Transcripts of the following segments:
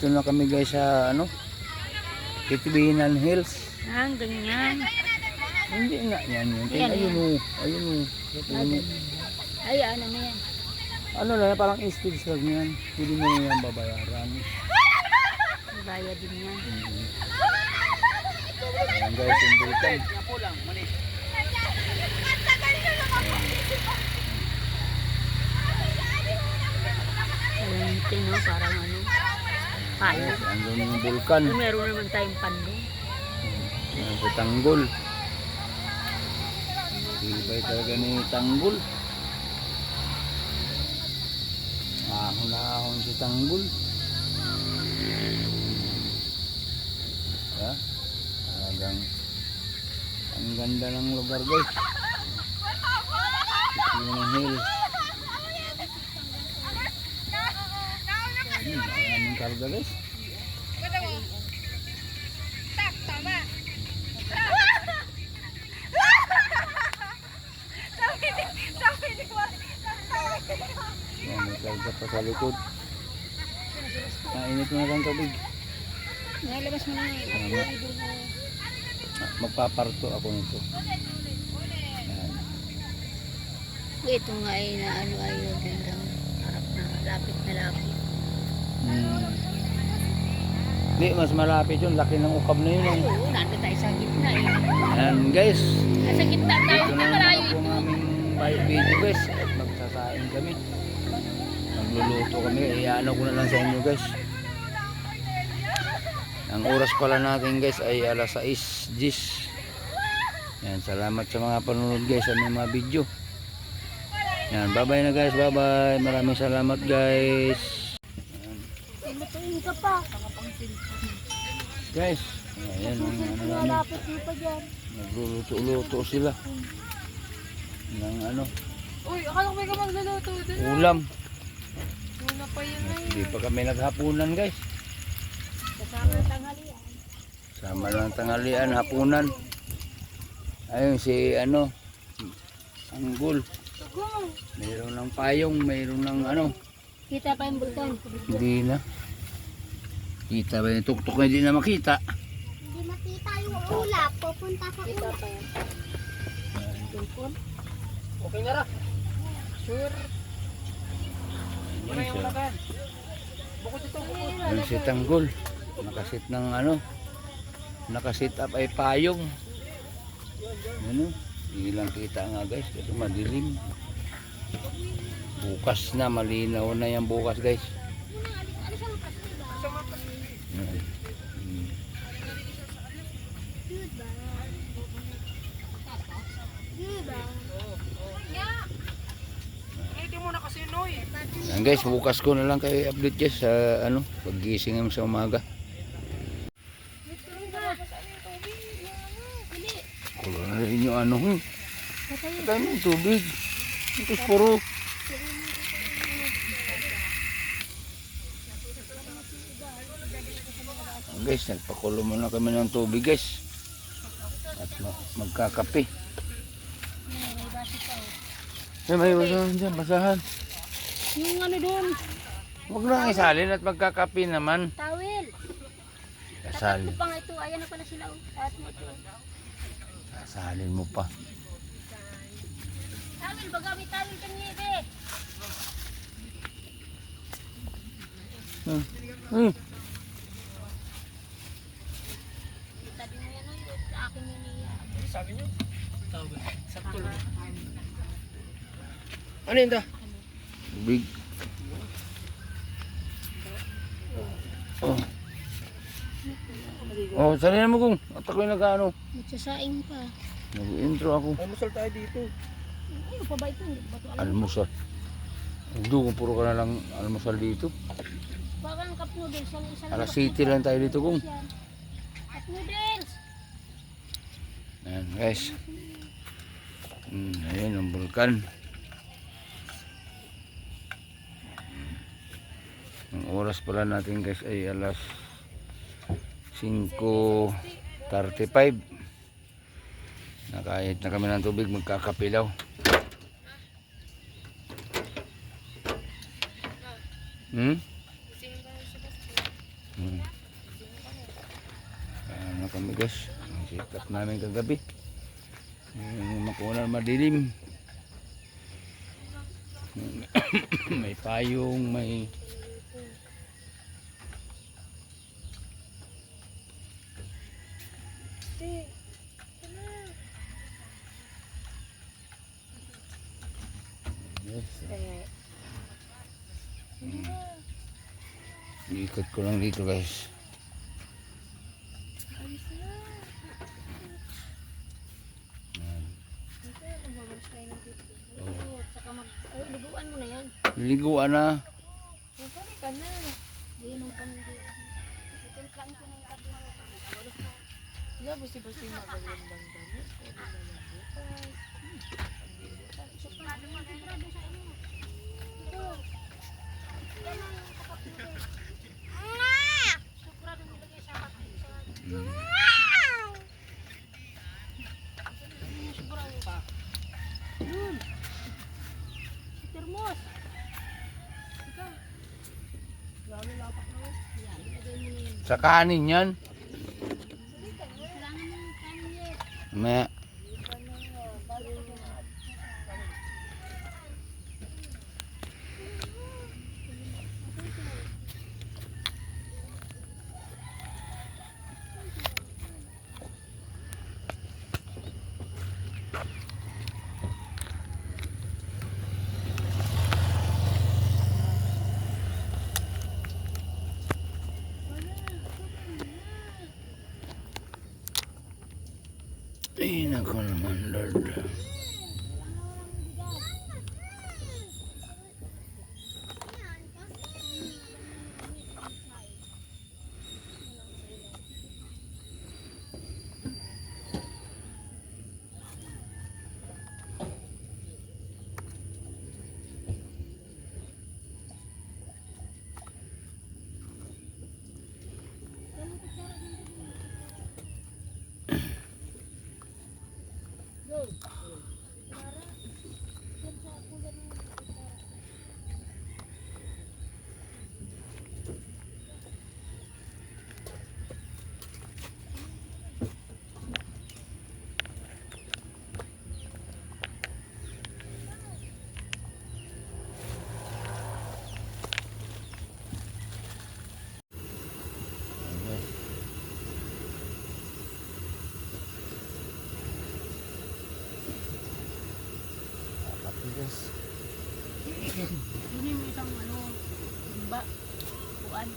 Nandito na kami guys sa ano, Kitibinan Hills. Ganyan. Hindi nga yan yun. Yan, Ayun o. Ayun o. Ay, ano na yan? Ano lang, parang stage lang yan. Hindi mo na yan babayaran. Bayad din yan. Ayan guys, yung bulkan. Ayan, no? Parang ano. Payo. Andun yung bulkan. Meron naman tayong pando. Ayan si Tanggol. Ibay talaga ni Tanggol. Ahon-ahon si Tanggol. Ya, talagang ang ganda ng lugar guys. Kitibinan Hills. Ayan yung karga guys. Ayan, may karga pa sa likod. Nainit mo na lang tubig. Nalabas mo na yun. Magpaparto ako nito. Ayan. Ito nga ay na ano ay gandang harap na lapit na lapit. Hindi, mas malapit yun. Laki ng ukab na yun. Ay, oo, nandun tayo sa gitna eh. Ayan guys. Nasa gitna tayo, Ito hindi na malayo naman po ito. ang aming video guys. At magsasain kami. Magluluto kami. Iyaano ko na lang sa inyo guys. Ang oras pala natin guys ay alas 6:10. Yan, salamat sa mga panonood guys sa mga video. Yan, bye bye na guys, bye bye. Maraming salamat guys. Matuin ka pa. Guys, ayan ang ano namin. Malapit mo pa dyan. Nagluluto-luto sila. Ng ano, Uy, akala ko may ka magluluto doon. ulam. Muna pa yun ay. Hindi pa kami naghapunan guys. Kasama ng tanghalian. Sama ng tanghalian, hapunan. Ayun si ano, Tanggol. Mayroon ng payong, mayroon ng ano. Kita pa yung bulkan. Hindi na. Kita ba yung tuktok na hindi na makita? Hindi makita yung ulap. Pupunta sa Kita ulap. pa yan. Bulkan. Okay na ra. Sure. Ayun siya. Ayun si Tanggol. Nakasit ng ano. Nakasit up ay payong. Ano? Hindi lang kita nga guys. Kasi madilim. Bukas na. Malinaw na yan bukas guys. Ayan. Yan guys, bukas ko na lang kayo update guys sa ano, paggising namin sa umaga. Kulo na rin yung ano, patay mo yung tubig. Ito puro. Guys, nagpakulo muna kami ng tubig guys. At magkakape. May basahan dyan, basahan. Yung ano doon. Huwag lang isalin at magkakape naman. Tawil. Isalin. Pa nga ito. Ayan na pala sila. At mo ito. Isalin mo pa. Tawil. Baga may tawil kang nibe. Tabi mo yan. Sa akin yun niya. Sabi nyo? Tawag. Sakto lang. Ano yun da? Tubig. Oh. Oh, sarili mo kung. At ako'y nag-ano. Magsasaing pa. Nag-intro ako. Almusal tayo dito. Ano pa ba ito? Hindi ba ito alam? Almusal. Hindi kung puro ka na lang almusal dito. Baka ang cup noodles. Ang isa Alas City lang tayo dito kung. Cup noodles. Ayan guys. Ayan ang bulkan. Ang oras pala natin guys ay alas 5:35. Nakahit na kami ng tubig, magkakapilaw. guys. Ang sikat namin kagabi. Yung makunan madilim. May payong, may yes. Ikot ko lang dito guys. Yan. Ay, liguan mo na yan. Liguan na. Balik ka na. Hindi nung pandi. Itimplang ko na yung kape. Wala, basti-basti magaling lang damit. Pwede na lang bukas. Suprado mo, suprado sa inyo. Ito. Yan ang kapatid mo. Suprado mo lagay sa kapatid. Suprado pa. Yun. Si Termos. Ika. Lalo lapak na. Yan, ilagay mo na yun. Sa kanin yan. Kailangan mo yung kanin yan. May ay, nako naman, Lord. Yun yung isang ano, ba? Kuan.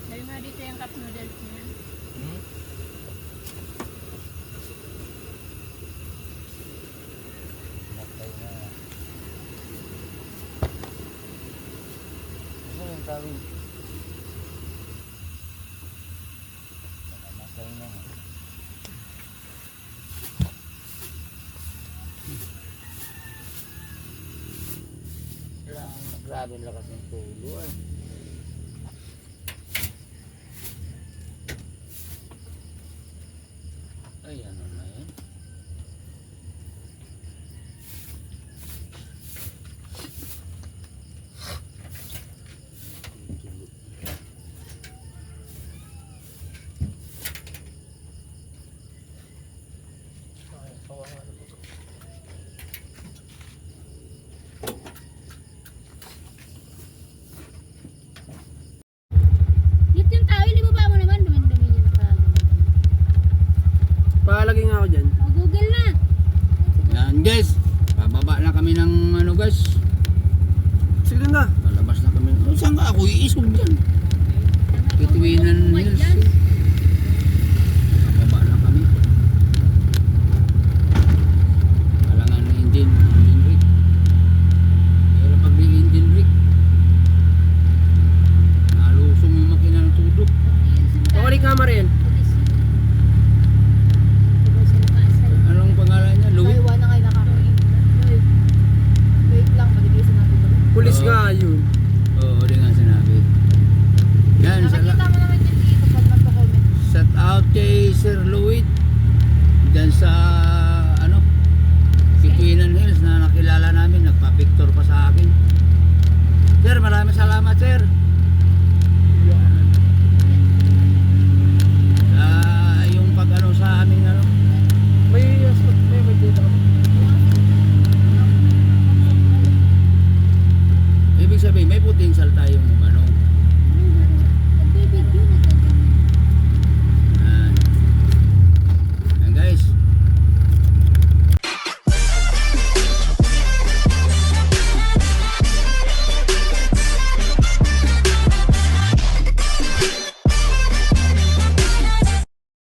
Dahil nga dito yung cup noodles niya. Ano yung tawin? Namatay na. Grabe ang lakas ng tulo eh. Ay, ano na yan? Dito yung tao, ilibaba mo naman. Dumi-dumi niya na pa. Pakalagay nga ako dyan. O, Google na. Yan guys, bababa na kami ng ano guys. Sige na. Palabas na kami. Oh, saan ka ako iisog dyan? Tituwinan Hills. Bababa na kami. Kailangan ng engine brake. Pero pag di engine brake, nalusong yung makina ng tudo. Pakalik nga Mariel. Anong pangalan niya? Louis? Taiwan na kayo nakakain. Wait lang, magigisa natin ito. Pulis Oo. nga yun. Oo, di nga sinabi. Yan, Nakikita mo naman yung dito pag nagpapalagay. ibig sabihin, may potential tayong